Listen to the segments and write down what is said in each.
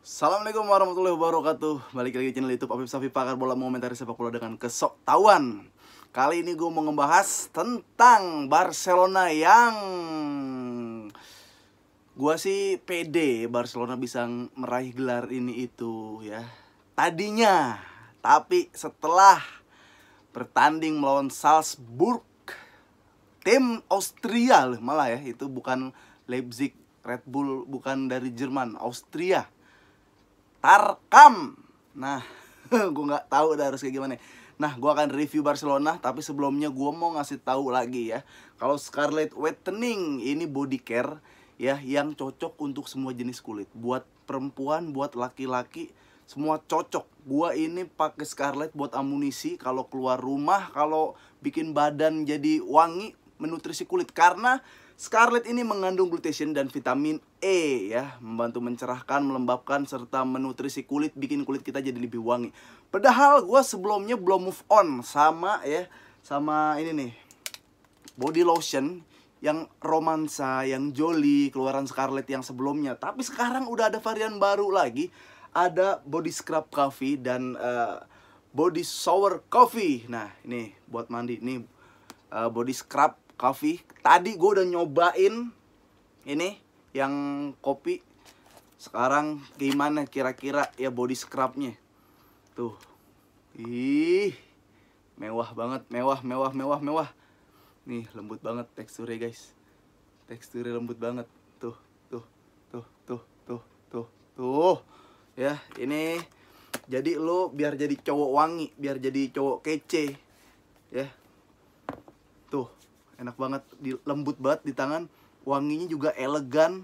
Assalamualaikum warahmatullahi wabarakatuh. Balik lagi channel YouTube Afif Safi, pakar bola mengomentari sepak bola dengan kesoktahuan. Kali ini gue mau ngebahas tentang Barcelona yang gue sih pede Barcelona bisa meraih gelar ini itu ya tadinya. Tapi setelah bertanding melawan Salzburg, tim Austria malah ya, itu bukan Leipzig, Red Bull bukan dari Jerman, Austria, Tarkam. Nah, gue nggak tahu udah harus kayak gimana. Nah, gue akan review Barcelona, tapi sebelumnya gue mau ngasih tahu lagi ya, kalau Scarlet Whitening ini body care ya, yang cocok untuk semua jenis kulit. Buat perempuan, buat laki-laki, semua cocok. Gue ini pakai Scarlet buat amunisi kalau keluar rumah, kalau bikin badan jadi wangi, menutrisi kulit. Karena Scarlet ini mengandung glutathione dan vitamin E ya, membantu mencerahkan, melembabkan, serta menutrisi kulit, bikin kulit kita jadi lebih wangi. Padahal gue sebelumnya belum move on sama ini nih, body lotion yang romansa, yang jolly, keluaran Scarlet yang sebelumnya. Tapi sekarang udah ada varian baru lagi, ada body scrub coffee dan body shower coffee. Nah ini buat mandi, nih body scrub coffee. Tadi gue udah nyobain ini yang kopi. Sekarang gimana kira-kira ya body scrubnya? Tuh. Ih, mewah banget, mewah. Nih, lembut banget teksturnya, guys. Teksturnya lembut banget. Tuh. Ya, ini jadi lo biar jadi cowok wangi, biar jadi cowok kece. Ya. Tuh. Enak banget, lembut banget di tangan, wanginya juga elegan.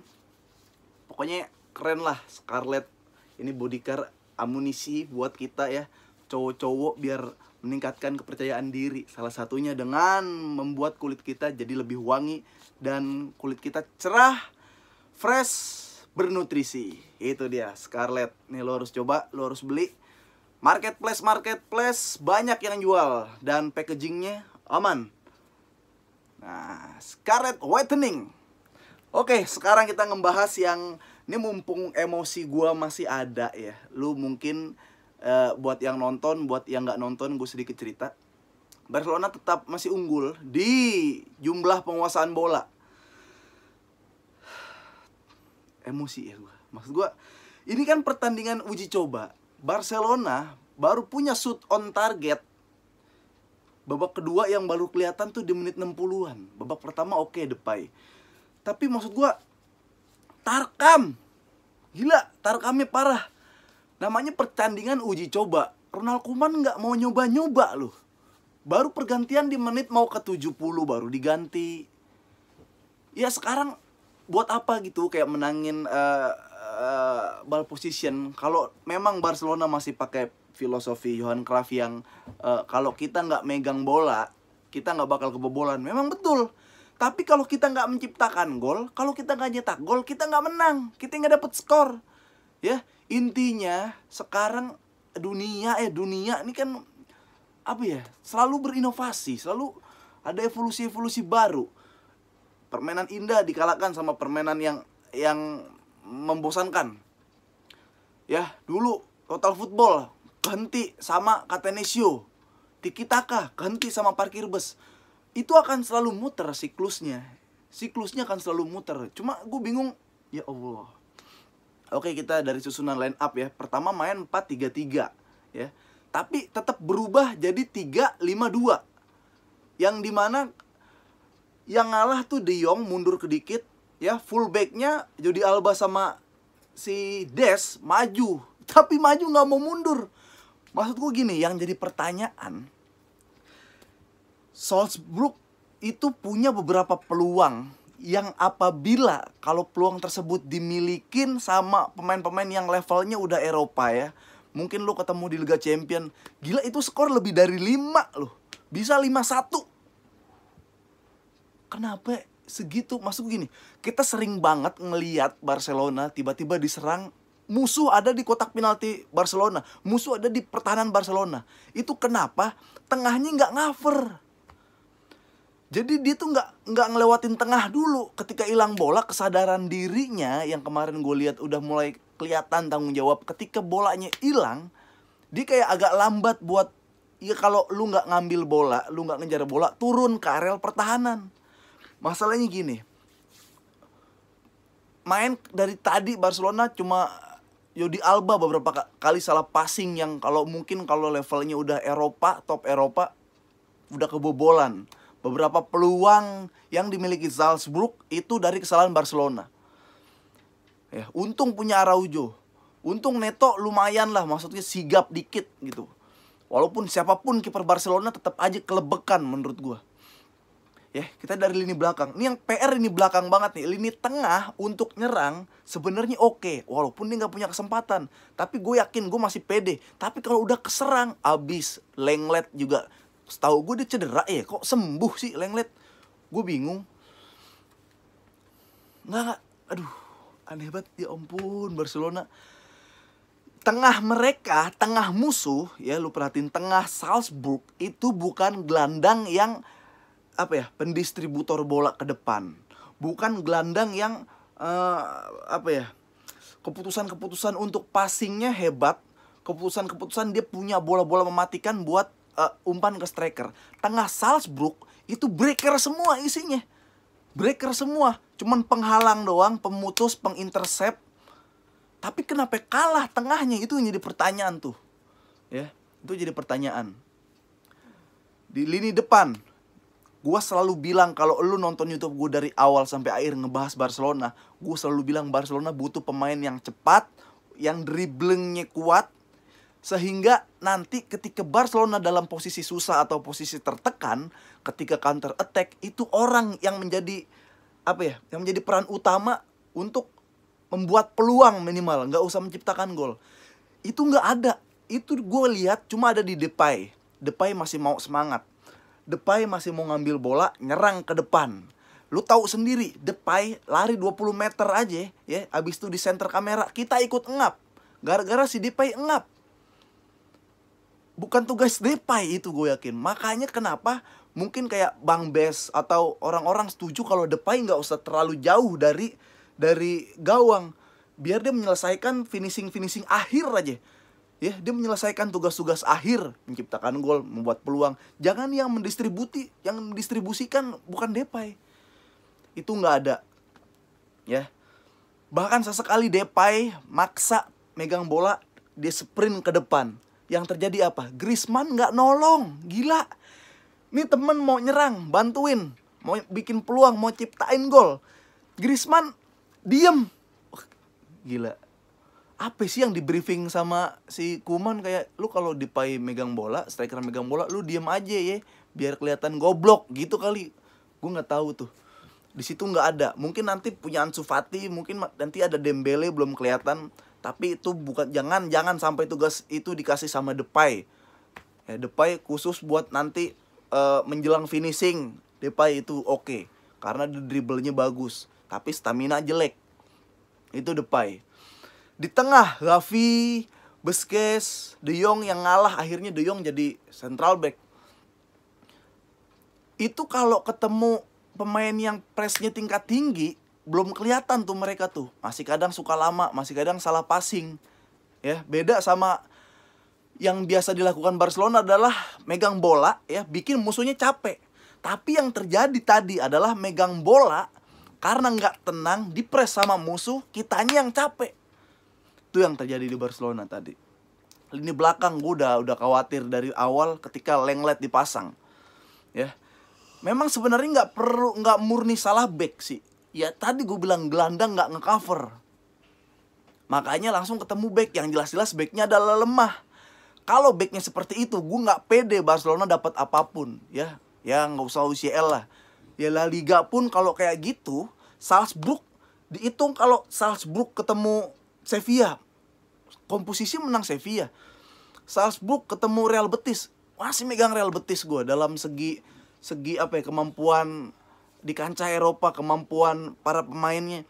Pokoknya keren lah Scarlet. Ini body care amunisi buat kita ya, cowok-cowok, biar meningkatkan kepercayaan diri. Salah satunya dengan membuat kulit kita jadi lebih wangi dan kulit kita cerah, fresh, bernutrisi. Itu dia Scarlet. Nih lo harus coba, lo harus beli. Marketplace banyak yang jual dan packagingnya aman. Nah, Scarlet Whitening. Oke, sekarang kita ngebahas yang ini, mumpung emosi gua masih ada ya. Lu mungkin buat yang nonton, buat yang nggak nonton, gue sedikit cerita. Barcelona tetap masih unggul di jumlah penguasaan bola. Emosi ya gua. Maksud gua, ini kan pertandingan uji coba. Barcelona baru punya shoot on target babak kedua yang baru kelihatan tuh di menit 60-an. Babak pertama oke, Depay. Tapi maksud gua, Tarkam, gila, Tarkamnya parah. Namanya pertandingan uji coba. Ronald Koeman nggak mau nyoba-nyoba loh. Baru pergantian di menit mau ke 70 baru diganti. Ya sekarang buat apa gitu kayak menangin ball position, kalau memang Barcelona masih pakai filosofi Johan Cruyff yang kalau kita nggak megang bola, kita nggak bakal kebobolan. Memang betul. Tapi kalau kita nggak menciptakan gol, kalau kita nggak nyetak gol, kita nggak menang, kita nggak dapet skor. Ya, intinya sekarang dunia ini kan apa ya? Selalu berinovasi, selalu ada evolusi baru. Permainan indah dikalahkan sama permainan yang membosankan. Ya, dulu total football ganti sama Catenaccio, Tiki Taka ganti sama parkir bus. Itu akan selalu muter siklusnya. Siklusnya akan selalu muter. Cuma gue bingung, ya Allah. Oke, kita dari susunan line up ya. Pertama main 4-3-3 ya. Tapi tetap berubah jadi 3-5-2. Yang dimana yang ngalah tuh De Jong mundur kedikit ya, fullbacknya Jordi Alba sama si Des maju. Tapi maju nggak mau mundur. Maksudku gini, yang jadi pertanyaan, Salzburg itu punya beberapa peluang yang apabila kalau peluang tersebut dimilikin sama pemain-pemain yang levelnya udah Eropa ya, mungkin lu ketemu di Liga Champion, gila itu skor lebih dari 5 loh. Bisa 5-1. Kenapa segitu? Maksud gini, kita sering banget ngelihat Barcelona tiba-tiba diserang, musuh ada di kotak penalti Barcelona, musuh ada di pertahanan Barcelona. Itu kenapa? Tengahnya nggak cover. Jadi dia tuh nggak ngelewatin tengah dulu. Ketika hilang bola, kesadaran dirinya yang kemarin gue lihat udah mulai kelihatan tanggung jawab. Ketika bolanya hilang, dia kayak agak lambat buat, ya kalau lu nggak ngambil bola, lu nggak ngejar bola, turun ke areal pertahanan. Masalahnya gini, main dari tadi Barcelona cuma Jordi Alba beberapa kali salah passing yang kalau mungkin kalau levelnya udah Eropa, top Eropa, udah kebobolan. Beberapa peluang yang dimiliki Salzburg itu dari kesalahan Barcelona. Ya, untung punya Araujo. Untung Neto lumayan lah, maksudnya sigap dikit gitu. Walaupun siapapun kiper Barcelona tetap aja kelebekan menurut gua. Ya, kita dari lini belakang. Ini yang PR lini belakang banget nih. Lini tengah untuk nyerang sebenarnya oke, walaupun dia nggak punya kesempatan. Tapi gue yakin gue masih pede. Tapi kalau udah keserang, abis. Lenglet juga. Setahu gue dia cedera ya. Kok sembuh sih Lenglet? Gue bingung. Nggak. Aduh, aneh banget. Ya ampun, Barcelona. Tengah mereka, tengah musuh, ya lu perhatiin, tengah Salzburg itu bukan gelandang yang pendistributor bola ke depan. Bukan gelandang yang keputusan-keputusan untuk passingnya hebat. Keputusan-keputusan dia punya bola-bola mematikan buat umpan ke striker. Tengah Salzburg itu breaker semua isinya. Breaker semua. Cuman penghalang doang, pemutus, pengintercept. Tapi kenapa kalah tengahnya? Itu yang jadi pertanyaan tuh. Ya, itu jadi pertanyaan. Di lini depan, gue selalu bilang, kalau lu nonton YouTube gue dari awal sampai akhir ngebahas Barcelona, gue selalu bilang Barcelona butuh pemain yang cepat, yang dribblingnya kuat, sehingga nanti ketika Barcelona dalam posisi susah atau posisi tertekan, ketika counter attack, itu orang yang menjadi yang menjadi peran utama untuk membuat peluang minimal, nggak usah menciptakan gol. Itu nggak ada. Itu gue lihat cuma ada di Depay. Depay masih mau semangat. Depay masih mau ngambil bola, nyerang ke depan. Lu tahu sendiri, Depay lari 20 meter aja ya, abis itu di center kamera kita ikut engap. Gara-gara si Depay engap. Bukan tugas Depay itu, gue yakin. Makanya kenapa mungkin kayak Bang Bes atau orang-orang setuju kalau Depay nggak usah terlalu jauh dari gawang, biar dia menyelesaikan finishing akhir aja. Ya, dia menyelesaikan tugas-tugas akhir, menciptakan gol, membuat peluang. Jangan yang mendistribusikan bukan Depay. Itu nggak ada. Ya. Bahkan sesekali Depay maksa megang bola, dia sprint ke depan. Yang terjadi apa? Griezmann nggak nolong. Gila. Ini temen mau nyerang, bantuin, mau bikin peluang, mau ciptain gol. Griezmann diem. Gila. Apa sih yang di briefing sama si Koeman, kayak lu kalau Depay megang bola, striker megang bola, lu diem aja ya, biar kelihatan goblok gitu kali. Gue nggak tahu tuh. Di situ nggak ada. Mungkin nanti punya Ansu Fati, mungkin nanti ada Dembele belum kelihatan. Tapi itu bukan, jangan sampai tugas itu dikasih sama Depay. Ya, Depay khusus buat nanti menjelang finishing. Depay itu oke, karena dribblenya bagus, tapi stamina jelek. Itu Depay. Di tengah, Gavi, Busquets, De Jong yang ngalah. Akhirnya De Jong jadi central back. Itu kalau ketemu pemain yang pressnya tingkat tinggi, belum kelihatan tuh mereka tuh. Masih kadang suka lama, masih kadang salah passing. Ya, beda sama yang biasa dilakukan Barcelona adalah megang bola, ya, bikin musuhnya capek. Tapi yang terjadi tadi adalah megang bola, karena nggak tenang, dipres sama musuh, kitanya yang capek. Itu yang terjadi di Barcelona tadi. Lini belakang gue udah khawatir dari awal ketika Lenglet dipasang. Ya, memang sebenarnya nggak murni salah back sih. Ya tadi gue bilang gelandang nggak ngecover. Makanya langsung ketemu back yang jelas-jelas backnya adalah lemah. Kalau backnya seperti itu, gue nggak pede Barcelona dapat apapun. Ya nggak usah UCL lah. Ya La Liga pun kalau kayak gitu, Salzburg dihitung, kalau Salzburg ketemu Sevilla, komposisi menang Sevilla. Salzburg ketemu Real Betis, masih megang Real Betis gue dalam segi kemampuan di kancah Eropa, kemampuan para pemainnya.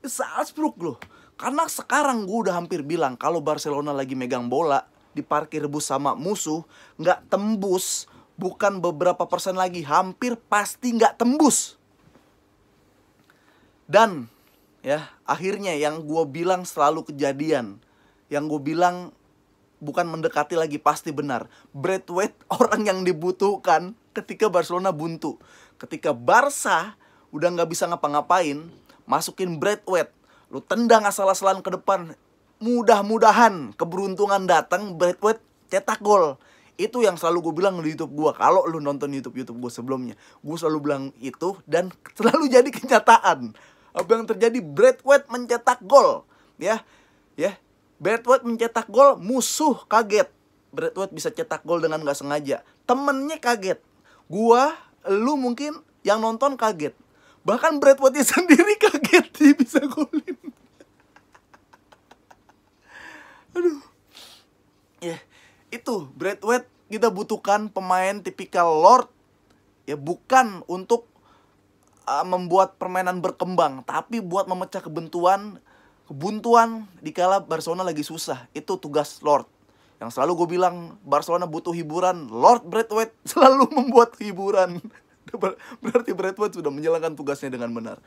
Salzburg loh. Karena sekarang gue udah hampir bilang, kalau Barcelona lagi megang bola, diparkir rebus sama musuh, nggak tembus, bukan beberapa persen lagi, hampir pasti nggak tembus. Dan ya, akhirnya yang gue bilang selalu kejadian. Yang gue bilang bukan mendekati lagi, pasti benar. Braithwaite orang yang dibutuhkan ketika Barcelona buntu. Ketika Barca udah nggak bisa ngapa-ngapain, masukin Braithwaite, lu tendang asal-asalan ke depan, mudah-mudahan keberuntungan datang, Braithwaite cetak gol. Itu yang selalu gue bilang di YouTube gue. Kalau lu nonton YouTube gue sebelumnya, gue selalu bilang itu, dan selalu jadi kenyataan. Apa yang terjadi? Braithwaite mencetak gol, ya. Braithwaite mencetak gol, musuh kaget. Braithwaite bisa cetak gol dengan gak sengaja. Temennya kaget. Gua, lu mungkin yang nonton kaget. Bahkan Braithwaite sendiri kaget dia bisa golin. Aduh. Ya, itu Braithwaite kita butuhkan pemain tipikal Lord. Ya, bukan untuk membuat permainan berkembang, tapi buat memecah kebuntuan dikala Barcelona lagi susah. Itu tugas Lord. Yang selalu gue bilang, Barcelona butuh hiburan, Lord Braithwaite selalu membuat hiburan. Berarti Braithwaite sudah menjalankan tugasnya dengan benar.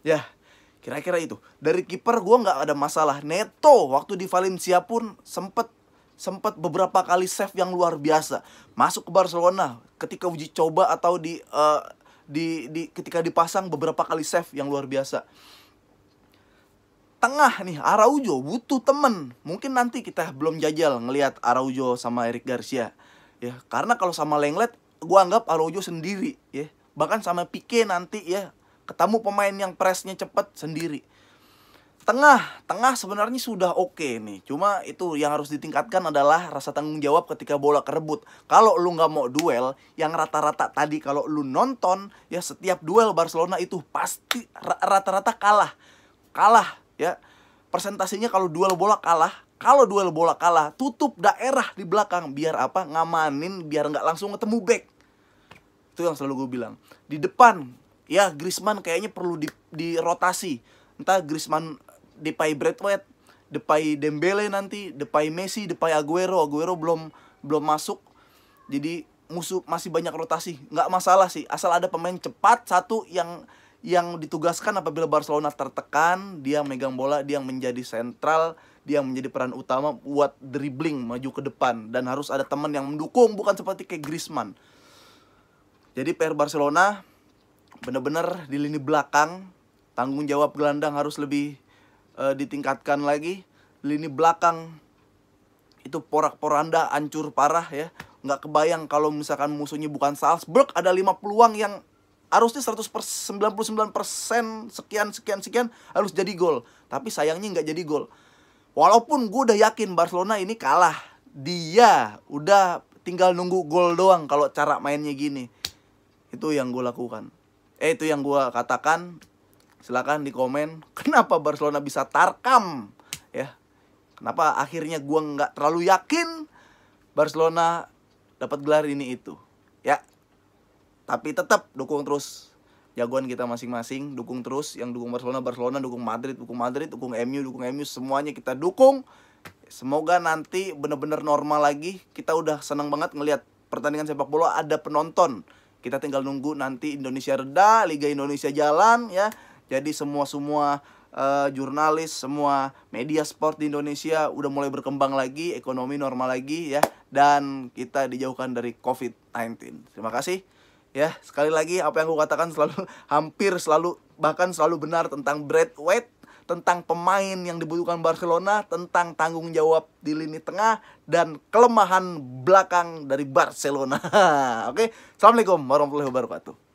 Ya, kira-kira itu. Dari kiper gue nggak ada masalah. Neto waktu di Valencia pun sempat beberapa kali save yang luar biasa. Masuk ke Barcelona ketika uji coba atau ketika dipasang, beberapa kali save yang luar biasa. Tengah nih, Araujo butuh temen. Mungkin nanti kita belum jajal ngelihat Araujo sama Eric Garcia, ya. Karena kalau sama Lenglet, gua anggap Araujo sendiri, ya. Bahkan sama Pique nanti, ya, ketemu pemain yang pressnya cepat sendiri. Tengah sebenarnya sudah oke nih. Cuma itu yang harus ditingkatkan adalah rasa tanggung jawab ketika bola kerebut. Kalau lu nggak mau duel, yang rata-rata tadi kalau lu nonton, ya, setiap duel Barcelona itu pasti rata-rata kalah, ya. Persentasinya kalau duel bola kalah. Kalau duel bola kalah, tutup daerah di belakang. Biar apa? Ngamanin, biar nggak langsung ketemu back. Itu yang selalu gue bilang. Di depan, ya, Griezmann kayaknya perlu dirotasi. Entah Griezmann Depay Braithwaite, Depay Dembele nanti, Depay Messi, Depay Aguero belum masuk. Jadi musuh masih banyak rotasi. Nggak masalah sih, asal ada pemain cepat satu yang ditugaskan apabila Barcelona tertekan, dia megang bola, dia yang menjadi sentral, dia yang menjadi peran utama buat dribbling maju ke depan, dan harus ada teman yang mendukung, bukan seperti kayak Griezmann. Jadi PR Barcelona benar-benar di lini belakang, tanggung jawab gelandang harus lebih ditingkatkan lagi. Lini belakang itu porak-poranda, hancur parah, ya. Nggak kebayang kalau misalkan musuhnya bukan Salzburg, ada 5 peluang yang harusnya 99% sekian harus jadi gol. Tapi sayangnya nggak jadi gol. Walaupun gue udah yakin Barcelona ini kalah, dia udah tinggal nunggu gol doang kalau cara mainnya gini. Itu yang gue lakukan. Itu yang gue katakan. Silakan di komen, kenapa Barcelona bisa tarkam, ya. Kenapa akhirnya gue nggak terlalu yakin Barcelona dapat gelar ini itu, ya. Tapi tetap dukung terus jagoan kita masing-masing, dukung terus. Yang dukung Barcelona, dukung Madrid, dukung MU, semuanya kita dukung. Semoga nanti bener-bener normal lagi. Kita udah senang banget ngelihat pertandingan sepak bola ada penonton. Kita tinggal nunggu nanti Indonesia reda, Liga Indonesia jalan, ya. Jadi semua jurnalis, semua media sport di Indonesia udah mulai berkembang lagi, ekonomi normal lagi, ya. Dan kita dijauhkan dari COVID-19. Terima kasih. Ya, sekali lagi apa yang gue katakan bahkan selalu benar tentang Braithwaite, tentang pemain yang dibutuhkan Barcelona, tentang tanggung jawab di lini tengah, dan kelemahan belakang dari Barcelona. Oke, Assalamualaikum warahmatullahi wabarakatuh.